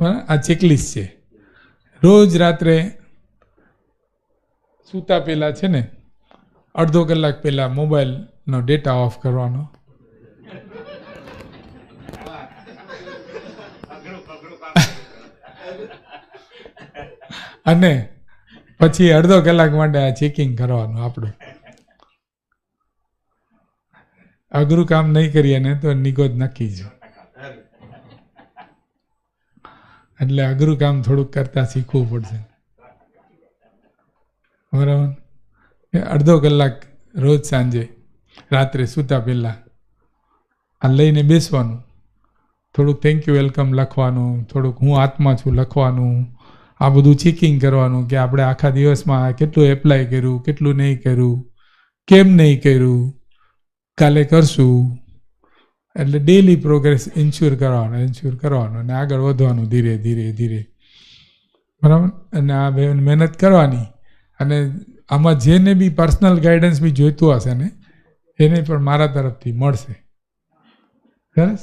આ ચેકલિસ્ટ છે. રોજ રાત્રે સૂતા પહેલાં છે ને અડધો કલાક પહેલાં મોબાઈલનો ડેટા ઓફ કરવાનો, અને પછી અડધો કલાક માટે આ ચેકિંગ કરવાનું. આપણું અઘરું કામ નહીં કરીએ ને તો નિગોદ નક્કી છે. એટલે અઘરું કામ થોડુંક કરતા શીખવું પડશે. બરાબર. અડધો કલાક રોજ સાંજે રાત્રે સૂતા પહેલાં આ લઈને બેસવાનું. થોડુંક થેન્ક યુ વેલકમ લખવાનું, થોડુંક હું આત્મા છું લખવાનું, આ બધું ચેકિંગ કરવાનું કે આપણે આખા દિવસમાં કેટલું એપ્લાય કર્યું, કેટલું નહીં કર્યું, કેમ નહીં કર્યું, કાલે કરશું. એટલે ડેલી પ્રોગ્રેસ ઇન્શ્યોર કરવાનો અને આગળ વધવાનું ધીરે ધીરે ધીરે. બરાબર. અને આ મહેનત કરવાની. અને આમાં જેને બી પર્સનલ ગાઈડન્સ બી જોઈતું હશે ને એને પણ મારા તરફથી મળશે. સરસ.